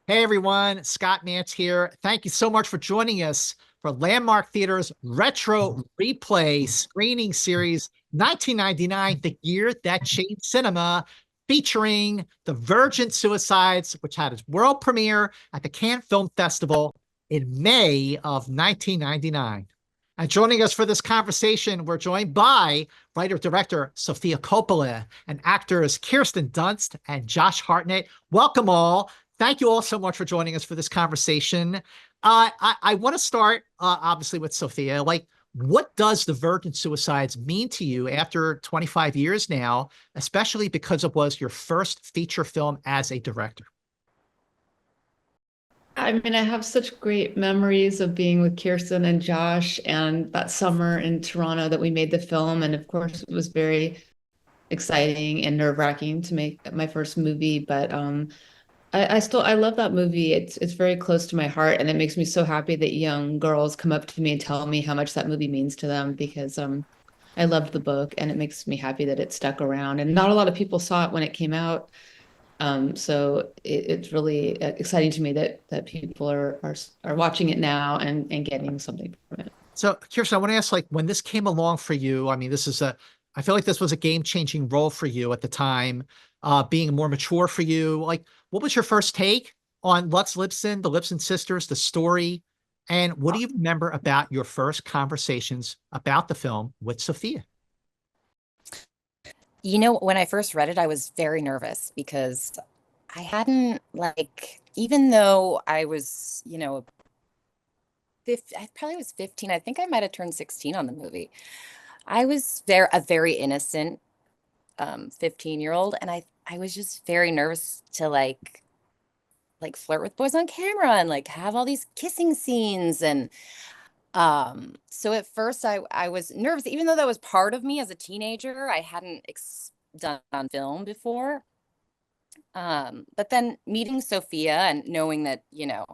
Hey everyone, Scott Mantz here. Thank you so much for joining us for Landmark Theater's Retro Replay screening series 1999, The Year That Changed Cinema, featuring The Virgin Suicides, which had its world premiere at the Cannes Film Festival in May of 1999. And joining us for this conversation, we're joined by writer-director Sofia Coppola and actors Kirsten Dunst and Josh Hartnett. Welcome all. Thank you all so much for joining us for this conversation. I want to start, obviously, with Sofia. Like, what does The Virgin Suicides mean to you after 25 years now, especially because it was your first feature film as a director? I mean, I have such great memories of being with Kirsten and Josh and that summer in Toronto that we made the film. And of course, it was very exciting and nerve-wracking to make my first movie. But I love that movie. It's very close to my heart, and it makes me so happy that young girls come up to me and tell me how much that movie means to them because I loved the book, and it makes me happy that it stuck around. And not a lot of people saw it when it came out. So it's really exciting to me that people are watching it now and getting something from it. So, Kirsten, I want to ask, like, when this came along for you, I mean, I feel like this was a game-changing role for you at the time, being more mature for you. Like, what was your first take on Lutz Lipson, the Lipson sisters, the story, and what do you remember about your first conversations about the film with Sofia? When I first read it, I was very nervous because I hadn't even though I was, I probably was 15. I think I might have turned 16 on the movie. I was a very innocent 15-year-old, and I was just very nervous to flirt with boys on camera and have all these kissing scenes. And so at first I was nervous, even though that was part of me as a teenager. I hadn't done on film before. But then meeting Sofia and knowing that,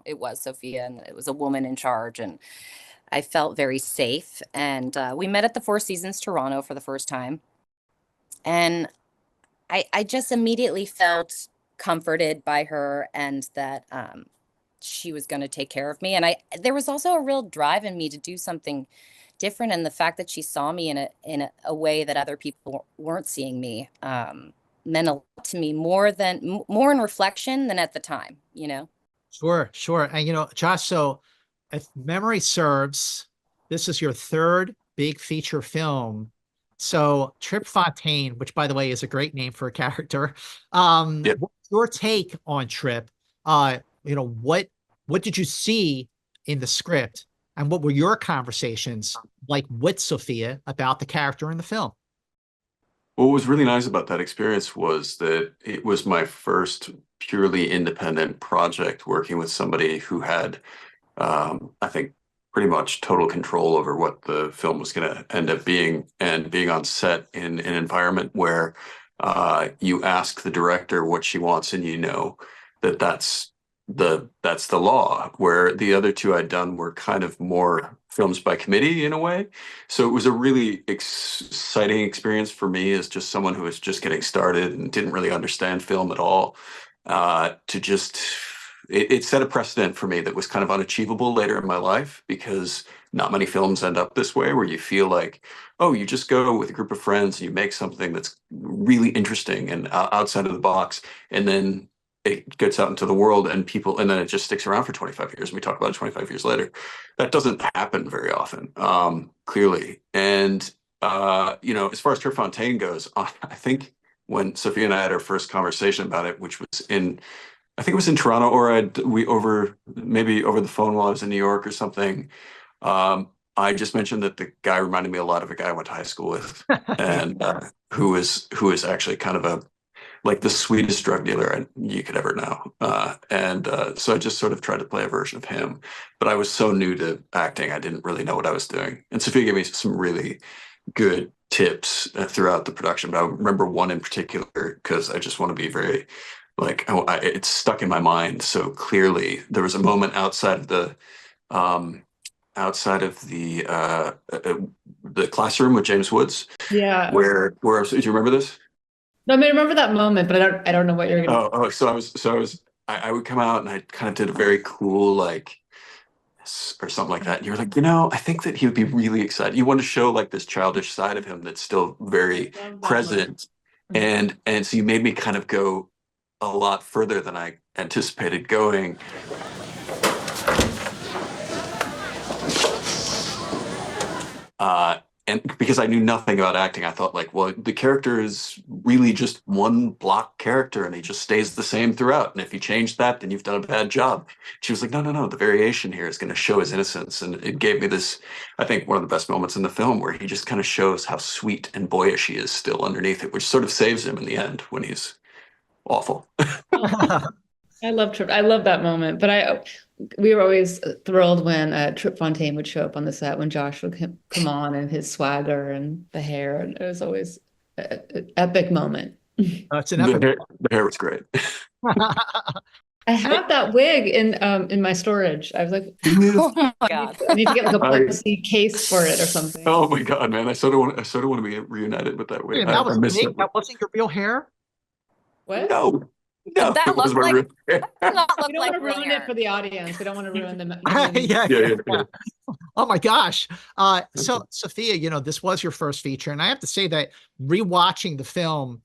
it was Sofia and it was a woman in charge, and I felt very safe. And we met at the Four Seasons Toronto for the first time. And I just immediately felt comforted by her, and that she was going to take care of me. And there was also a real drive in me to do something different. And the fact that she saw me in a way that other people weren't seeing me meant a lot to me, more in reflection than at the time. Sure, sure. And, Josh, so if memory serves, this is your third big feature film. So Trip Fontaine, which by the way is a great name for a character. Yep. What's your take on Trip? What did you see in the script, and what were your conversations like with Sofia about the character in the film? What was really nice about that experience was that it was my first purely independent project working with somebody who had, I think, pretty much total control over what the film was going to end up being, and being on set in an environment where you ask the director what she wants, and that's the law, where the other two I'd done were kind of more films by committee in a way. So it was a really exciting experience for me as just someone who was just getting started and didn't really understand film at all. It set a precedent for me that was kind of unachievable later in my life, because not many films end up this way, where you feel like, oh, you just go with a group of friends and you make something that's really interesting and outside of the box, and then it gets out into the world and then it just sticks around for 25 years. And we talk about it 25 years later. That doesn't happen very often, clearly. And, as far as Trip Fontaine goes, I think when Sofia and I had our first conversation about it, which was I think it was in Toronto, or maybe over the phone while I was in New York or something. I just mentioned that the guy reminded me a lot of a guy I went to high school with, and who is actually kind of like the sweetest drug dealer you could ever know. So I just sort of tried to play a version of him. But I was so new to acting, I didn't really know what I was doing. And Sofia gave me some really good tips throughout the production. But I remember one in particular, because I just want to be very, it's stuck in my mind so clearly. There was a moment outside of the classroom with James Woods. Yeah. Do you remember this? No, I mean, I remember that moment, but I don't know what you're gonna. So I was I would come out and I kind of did a very cool like or something like that. And you're like, you know, I think that he would be really excited. You want to show like this childish side of him that's still very Love that present. And so you made me kind of go a lot further than I anticipated going. And because I knew nothing about acting, I thought like, well, the character is really just one block character and he just stays the same throughout. And if you change that, then you've done a bad job. She was like, no, no, no, the variation here is going to show his innocence. And it gave me this, I think, one of the best moments in the film where he just kind of shows how sweet and boyish he is still underneath it, which sort of saves him in the end when he's awful. I love that moment, but we were always thrilled when Trip Fontaine would show up on the set, when Josh would come on, and his swagger and the hair, and it was always an epic moment. It's an epic. The hair was great. I have that wig in my storage. I was like, Oh my God. I need to get like a privacy case for it or something. Oh my God, man! I sort of want to be reunited with that wig. Wait, that I miss was it. that wasn't your real hair? What? No, no, That it was looked my like- real hair. Not look We don't like want to ruin real it for the audience. We don't want to ruin the Yeah, Yeah, yeah. Oh my gosh. So Sophia, you know, this was your first feature, and I have to say that rewatching the film,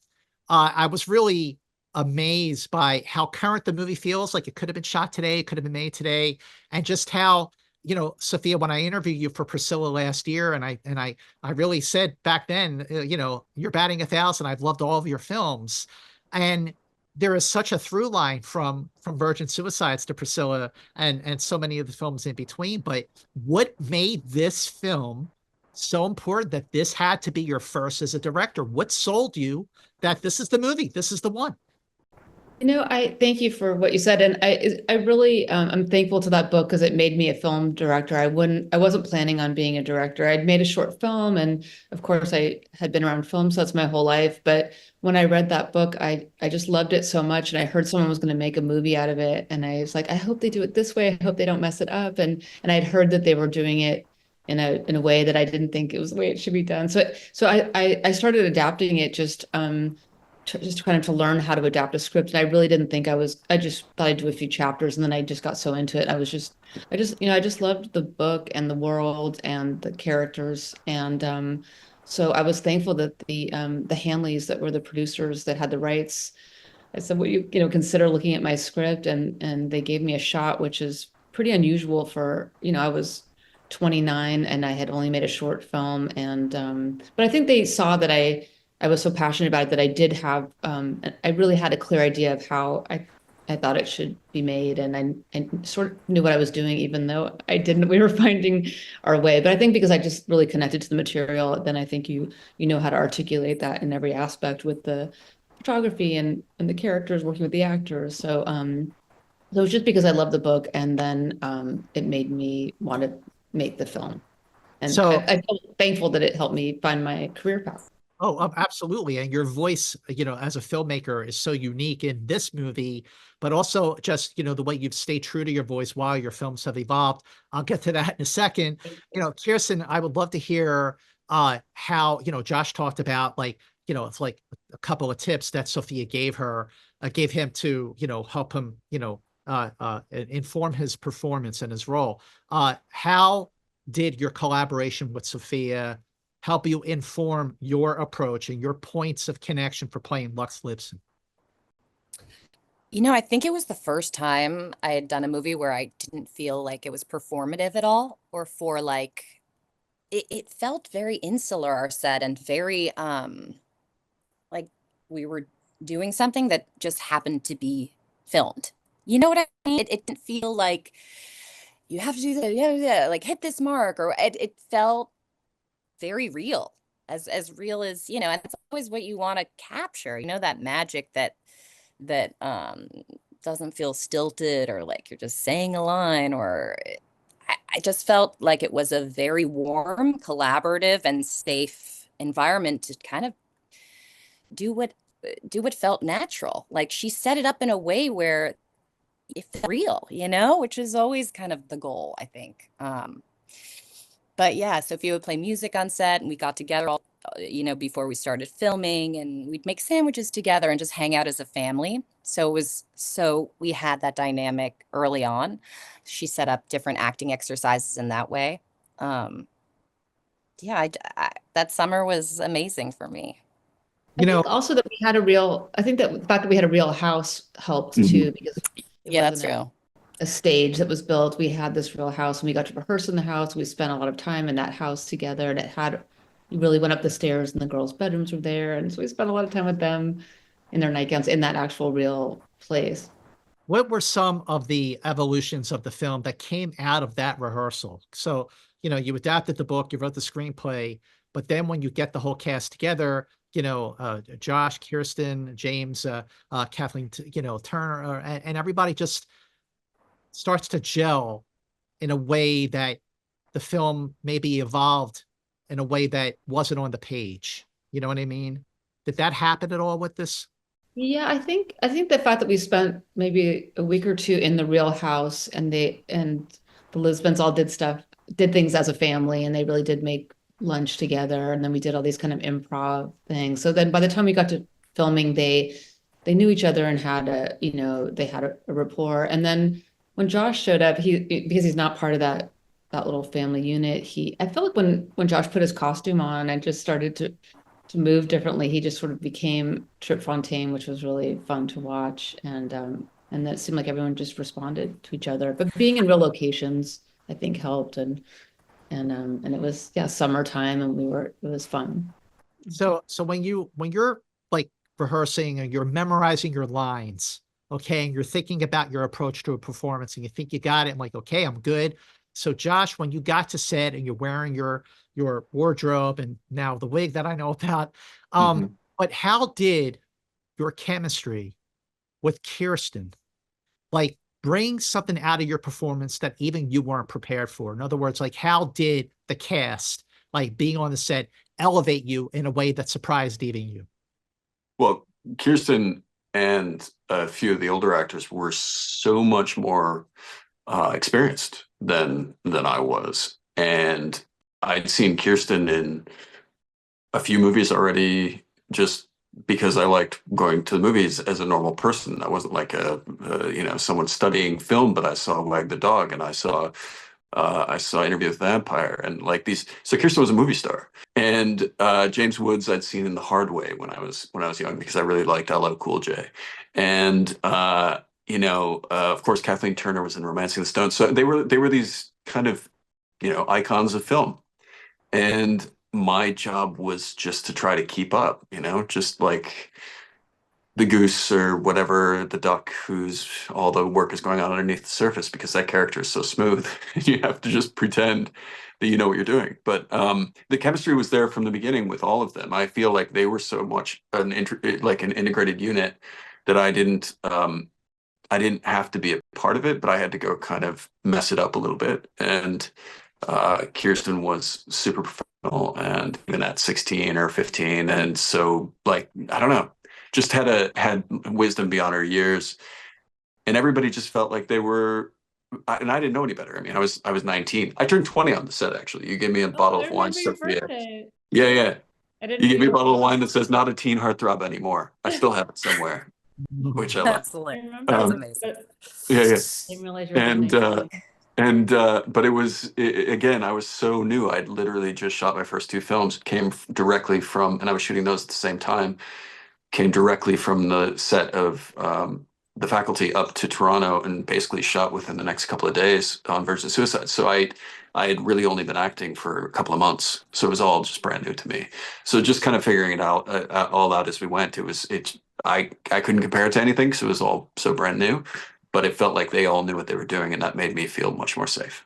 I was really amazed by how current the movie feels. Like it could have been shot today, it could have been made today, and just how, you know, Sophia, when I interviewed you for Priscilla last year, and I really said back then, you know, you're batting 1,000. I've loved all of your films, and there is such a through line from Virgin Suicides to Priscilla and so many of the films in between. But what made this film so important that this had to be your first as a director? What sold you that this is the movie, this is the one? You know, I thank you for what you said, and I really I'm thankful to that book because it made me a film director. I wasn't planning on being a director. I'd made a short film, and of course I had been around film, so that's my whole life. But when I read that book, I just loved it so much, and I heard someone was going to make a movie out of it, and I was like, I hope they do it this way. I hope they don't mess it up. And I'd heard that they were doing it in a way that I didn't think it was the way it should be done. So I started adapting it just kind of to learn how to adapt a script. And I really didn't think I just thought I'd do a few chapters, and then I just got so into it. I just loved the book and the world and the characters. And so I was thankful that the Hanleys that were the producers that had the rights, I said, "Will you consider looking at my script?" And they gave me a shot, which is pretty unusual for, I was 29 and I had only made a short film. And but I think they saw that I was so passionate about it that I did have, I really had a clear idea of how I thought it should be made. And I sort of knew what I was doing, even though I didn't, we were finding our way. But I think because I just really connected to the material, then I think you know how to articulate that in every aspect with the photography and the characters, working with the actors. So it was just because I love the book, and then it made me want to make the film. And So- I feel thankful that it helped me find my career path. Oh, absolutely. And your voice, you know, as a filmmaker is so unique in this movie, but also just, you know, the way you've stayed true to your voice while your films have evolved. I'll get to that in a second. You know, Kirsten, I would love to hear how, you know, Josh talked about, like, you know, it's like a couple of tips that Sophia gave him to, you know, help him, you know, inform his performance and his role. How did your collaboration with Sophia help you inform your approach and your points of connection for playing Lux Lipson? You know, I think it was the first time I had done a movie where I didn't feel like it was performative at all, or for like, it felt very insular, our set, and very, like we were doing something that just happened to be filmed. You know what I mean? It didn't feel like you have to do that, yeah, like hit this mark, or it felt very real, as real as, you know, and it's always what you want to capture, you know, that magic that doesn't feel stilted or like you're just saying a line, or I just felt like it was a very warm, collaborative, and safe environment to kind of do what felt natural. Like she set it up in a way where it felt real, you know, which is always kind of the goal, I think. But yeah, Sophia would play music on set, and we got together you know, before we started filming, and we'd make sandwiches together and just hang out as a family. So we had that dynamic early on. She set up different acting exercises in that way. Um, yeah, that summer was amazing for me. I You know, think also that we had a real, I think that the fact that we had a real house helped too, because it Yeah, that's wasn't true. a stage that was built. We had this real house and we got to rehearse in the house. We spent a lot of time in that house together, and it had, you really went up the stairs and the girls' bedrooms were there. And so we spent a lot of time with them in their nightgowns in that actual real place. what were some of the evolutions of the film that came out of that rehearsal? So, you know, you adapted the book, you wrote the screenplay, but then when you get the whole cast together, you know, Josh, Kirsten, James, Kathleen, you know, Turner, and everybody just starts to gel in a way that the film maybe evolved in a way that wasn't on the page. You know what I mean? Did that happen at all with this? Yeah, I think the fact that we spent maybe a week or two in the real house, and the Lisbons all did things as a family, and they really did make lunch together, and then we did all these kind of improv things. So then by the time we got to filming, they knew each other and had they had a rapport. And then when Josh showed up, because he's not part of that little family unit, I felt like when Josh put his costume on, I just started to move differently. He just sort of became Trip Fontaine, which was really fun to watch. And that seemed like everyone just responded to each other. But being in real locations, I think helped. And it was, yeah, summertime, and it was fun. So when you're like rehearsing and you're memorizing your lines, okay, and you're thinking about your approach to a performance and you think you got it, I'm like, okay, I'm good. So Josh, when you got to set and you're wearing your wardrobe and now the wig that I know about, but how did your chemistry with Kirsten like bring something out of your performance that even you weren't prepared for? In other words, like how did the cast, like being on the set, elevate you in a way that surprised even you? Well, Kirsten and a few of the older actors were so much more experienced than I was, and I'd seen Kirsten in a few movies already, just because I liked going to the movies as a normal person. I wasn't like someone studying film, but I saw Wag the Dog, and I saw Interview with the Vampire, and like these. So Kirsten was a movie star, and James Woods I'd seen in The Hard Way when I was young, because I really liked LL Cool J, and of course Kathleen Turner was in Romancing the Stone. So they were these kind of icons of film, and my job was just to try to keep up, just like the goose or whatever, the duck whose all the work is going on underneath the surface, because that character is so smooth. You have to just pretend that you know what you're doing. But the chemistry was there from the beginning with all of them. I feel like they were so much like an integrated unit that I didn't have to be a part of it, but I had to go kind of mess it up a little bit. And Kirsten was super professional, and even at 16 or 15, and so like I don't know, just had wisdom beyond her years, and everybody just felt like they were. And I didn't know any better. I mean, I was 19. I turned 20 on the set, actually. You gave me a bottle of wine, Sophia. Yeah, yeah. You gave me a bottle of wine that says "Not a teen heartthrob anymore." I still have it somewhere, which I love. That's hilarious. I That's remember, amazing. Yeah, yeah. didn't realize you were And filming. but it was again, I was so new. I'd literally just shot my first two films, came directly from, and I was shooting those at the same time, came directly from the set of The Faculty up to Toronto, and basically shot within the next couple of days on Virgin Suicide. So I had really only been acting for a couple of months, so it was all just brand new to me. So just kind of figuring it out all out as we went. I couldn't compare it to anything because it was all so brand new, but it felt like they all knew what they were doing, and that made me feel much more safe.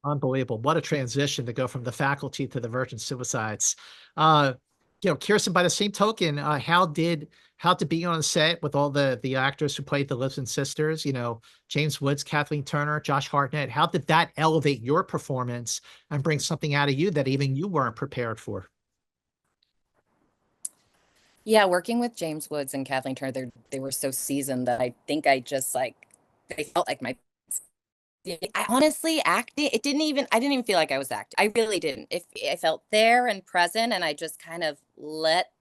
Unbelievable. What a transition to go from The Faculty to the Virgin Suicides. Kirsten, by the same token, how to be on set with all the actors who played the Lisbon sisters, James Woods, Kathleen Turner, Josh Hartnett, how did that elevate your performance and bring something out of you that even you weren't prepared for? Yeah, working with James Woods and Kathleen Turner, they were so seasoned that I think I just like they felt like my I honestly acting, I didn't even feel like I was acting. I really didn't. If I felt there and present, and I just kind of let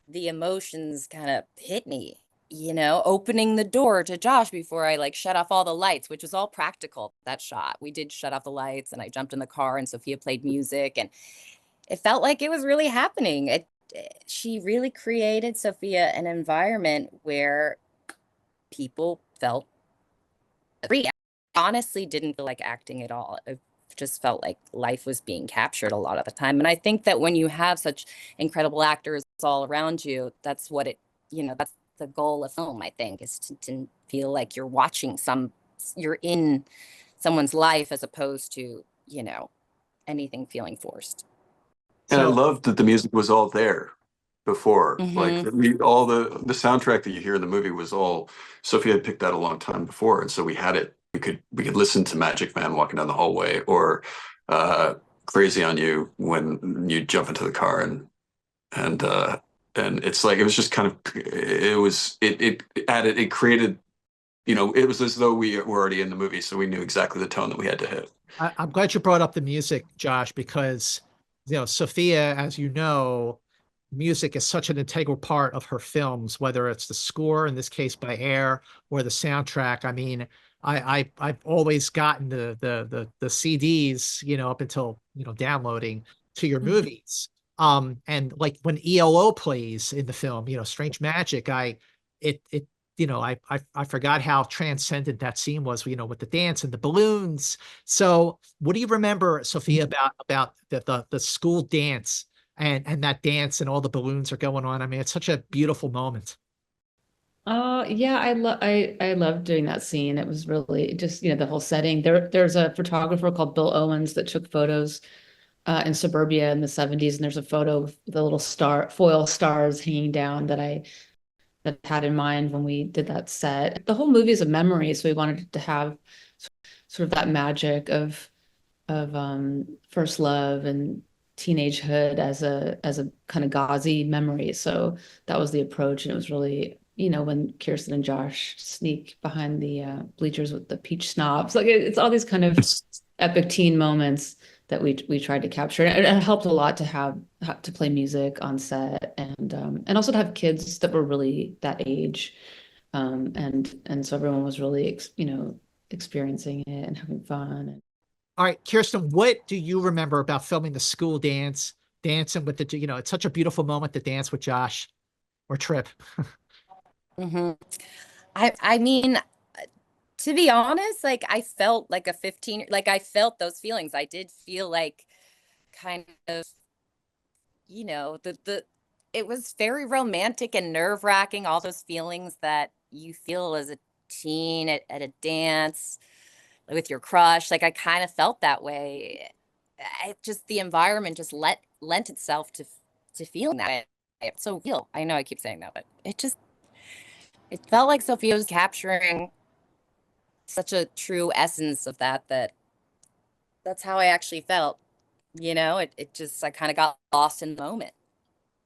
the emotions kind of hit me, opening the door to Josh before I like shut off all the lights, which was all practical. That shot, we did shut off the lights, and I jumped in the car, and Sophia played music, and it felt like it was really happening. She really created, Sophia, an environment where people felt free. I honestly didn't feel like acting at all. It just felt like life was being captured a lot of the time. And I think that when you have such incredible actors all around you, that's what that's the goal of film, I think, is to feel like you're in someone's life, as opposed to, anything feeling forced. And I So loved that the music was all there before. Like Mhm. all the soundtrack that you hear in the movie was all Sophia had picked that a long time before, and so we had it. We could listen to Magic Man walking down the hallway, or Crazy on You when you jump into the car, and and it's like it was just kind of it created, it was as though we were already in the movie, so we knew exactly the tone that we had to hit. I'm glad you brought up the music, Josh, because Sophia, as you know, music is such an integral part of her films, whether it's the score, in this case by Air, or the soundtrack. I mean, I've always gotten the CDs, up until downloading to your movies. And like when ELO plays in the film, Strange Magic, it I forgot how transcendent that scene was, with the dance and the balloons. So what do you remember, Sophia, about the school dance and that dance and all the balloons are going on? I mean, it's such a beautiful moment. Yeah, I loved doing that scene. It was really just, the whole setting. There's a photographer called Bill Owens that took photos in suburbia in the 70s, and there's a photo of the little foil stars hanging down that had in mind when we did that set. The whole movie is a memory, so we wanted to have sort of that magic of first love and teenagehood as a kind of gauzy memory. So that was the approach, and it was really, when Kirsten and Josh sneak behind the bleachers with the peach snobs, like it's all these kind of epic teen moments that we tried to capture. And it helped a lot to have to play music on set, and also to have kids that were really that age, and so everyone was really experiencing it and having fun. All right, Kirsten, what do you remember about filming the school dance, dancing with it's such a beautiful moment to dance with Josh or Trip. hmm I mean, to be honest, like I felt like a 15, like I felt those feelings. I did feel like kind of, the it was very romantic and nerve-wracking, all those feelings that you feel as a teen at a dance with your crush. Like I kind of felt that way. The environment just lent itself to feeling that way. It's so real. I know I keep saying that, but it felt like Sophia was capturing such a true essence of that's how I actually felt. I kind of got lost in the moment.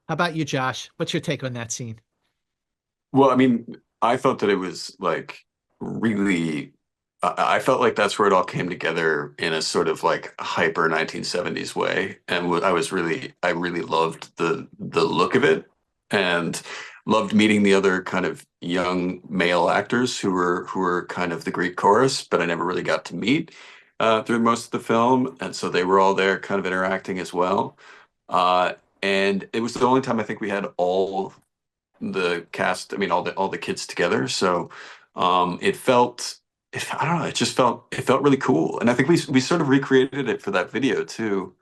How about you, Josh? What's your take on that scene? Well, I mean, I thought that it was like really, I felt like that's where it all came together in a sort of like hyper 1970s way. And I really loved the look of it, and loved meeting the other kind of young male actors who were kind of the Greek chorus, but I never really got to meet through most of the film. And so they were all there kind of interacting as well. Uh, and it was the only time I think we had all the cast, I mean, all the kids together. So it felt, I don't know, it felt really cool. And I think we sort of recreated it for that video too,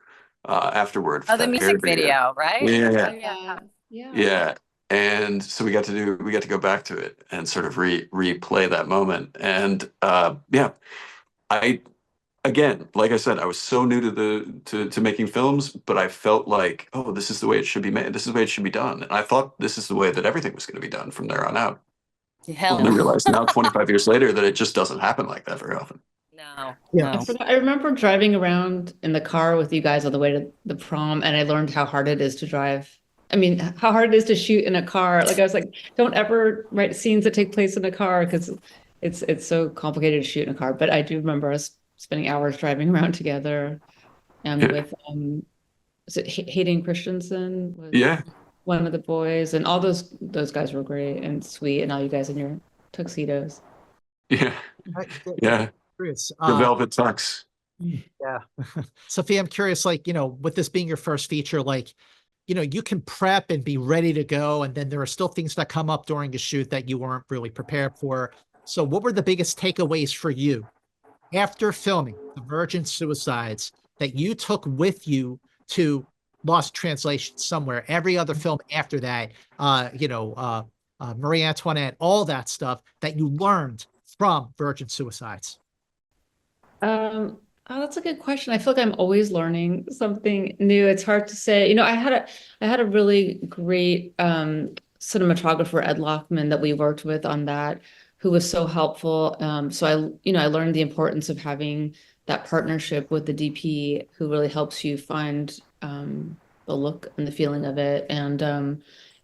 afterward, for Oh, the that hair music video, right? Yeah, Oh, yeah. yeah. And so we got to go back to it and sort of replay that moment. And yeah, I again, like I said, I was so new to to making films, but I felt like, oh, this is the way it should be made. This is the way it should be done. And I thought this is the way that everything was going to be done from there on out. Hell And I no. realized now, 25 years later, that it just doesn't happen like that very often. No, Yeah. no. I remember driving around in the car with you guys on the way to the prom, and I learned how hard it is to drive. I mean, how hard it is to shoot in a car. Like I was like, don't ever write scenes that take place in a car, because it's so complicated to shoot in a car. But I do remember us spending hours driving around together, and Yeah. with is it Hayden Christensen was Yeah. one of the boys, and all those guys were great and sweet, and all you guys in your tuxedos. Yeah. Yeah. Curious. The velvet tux. Yeah. Sophia, I'm curious, like, with this being your first feature, like, you can prep and be ready to go, and then there are still things that come up during a shoot that you weren't really prepared for. So what were the biggest takeaways for you after filming The Virgin Suicides that you took with you to Translation somewhere, every other film after that, Marie Antoinette, all that stuff that you learned from Virgin Suicides? Oh, that's a good question. I feel like I'm always learning something new. It's hard to say. I had a really great cinematographer, Ed Lockman, that we worked with on that, who was so helpful. So I learned the importance of having that partnership with the DP, who really helps you find the look and the feeling of it. And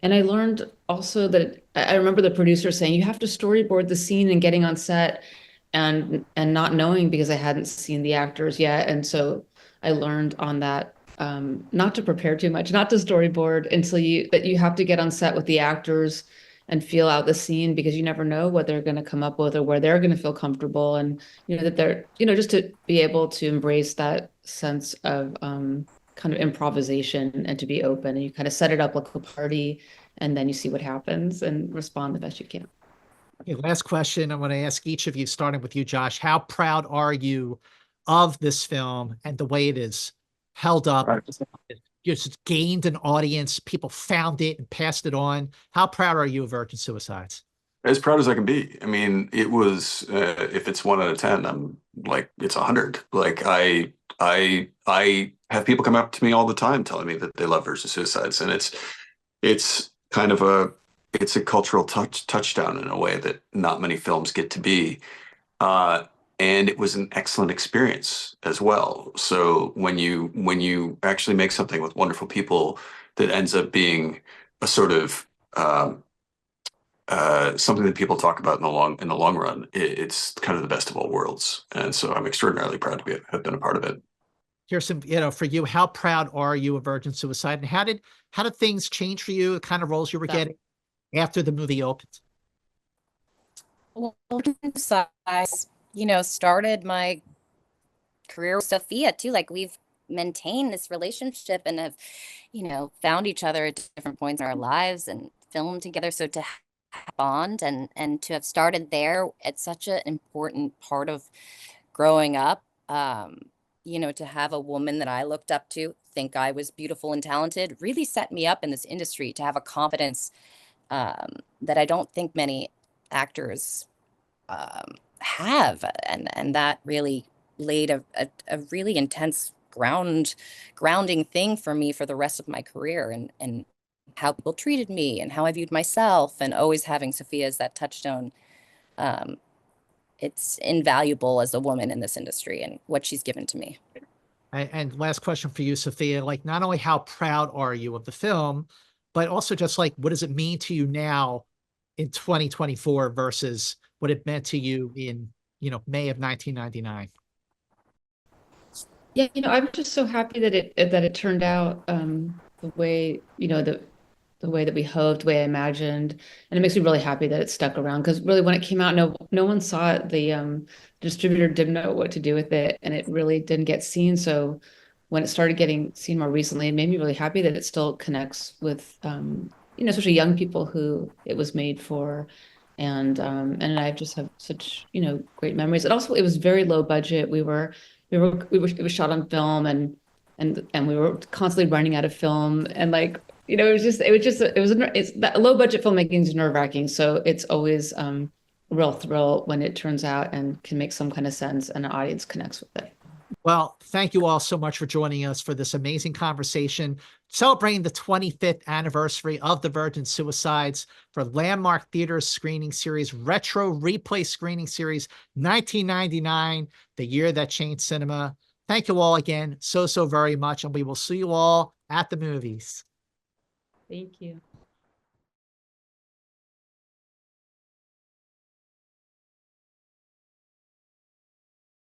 I learned also that I remember the producer saying you have to storyboard the scene and getting on set and not knowing, because I hadn't seen the actors yet. And so I learned on that, not to prepare too much, not to storyboard until you have to get on set with the actors and feel out the scene, because you never know what they're going to come up with or where they're going to feel comfortable. And, that they're, just to be able to embrace that sense of kind of improvisation and to be open, and you kind of set it up like a party, and then you see what happens and respond the best you can. Okay, last question. I'm going to ask each of you, starting with you, Josh. How proud are you of this film and the way it is held up? Right. Just gained an audience. People found it and passed it on. How proud are you of Virgin Suicides? As proud as I can be. I mean, it was, if it's 1 out of 10, I'm like, it's 100. Like I have people come up to me all the time telling me that they love Virgin Suicides, and it's kind of it's a cultural touchdown in a way that not many films get to be. And it was an excellent experience as well. So when you actually make something with wonderful people that ends up being a sort of something that people talk about in the long run, it's kind of the best of all worlds. And so I'm extraordinarily proud to have been a part of it. Kirsten, for you, how proud are you of Virgin Suicide, and how did things change for you? The kind of roles you were getting after the movie opened? Well, started my career with Sophia too. Like, we've maintained this relationship and have, found each other at different points in our lives and filmed together. So to bond and to have started there, it's such an important part of growing up. To have a woman that I looked up to think I was beautiful and talented really set me up in this industry, to have a confidence that I don't think many actors have, and that really laid a really intense grounding thing for me for the rest of my career, and how people treated me and how I viewed myself, and always having Sophia as that touchstone. It's invaluable as a woman in this industry and what she's given to me. And last question for you, Sophia, like, not only how proud are you of the film, but also just like, what does it mean to you now in 2024 versus what it meant to you in, May of 1999? Yeah, I'm just so happy that it turned out the way, the way that we hoped, the way I imagined. And it makes me really happy that it stuck around, because really when it came out, no one saw it. The distributor didn't know what to do with it, and it really didn't get seen. So when it started getting seen more recently, it made me really happy that it still connects with especially young people who it was made for. And I just have such, great memories. And also it was very low budget. It was shot on film, and we were constantly running out of film, and like, it's that low budget filmmaking is nerve-wracking. So it's always a real thrill when it turns out and can make some kind of sense and an audience connects with it. Well, thank you all so much for joining us for this amazing conversation, celebrating the 25th anniversary of The Virgin Suicides for Landmark Theater's screening series, Retro Replay Screening Series 1999, the year that changed cinema. Thank you all again so very much, and we will see you all at the movies. Thank you.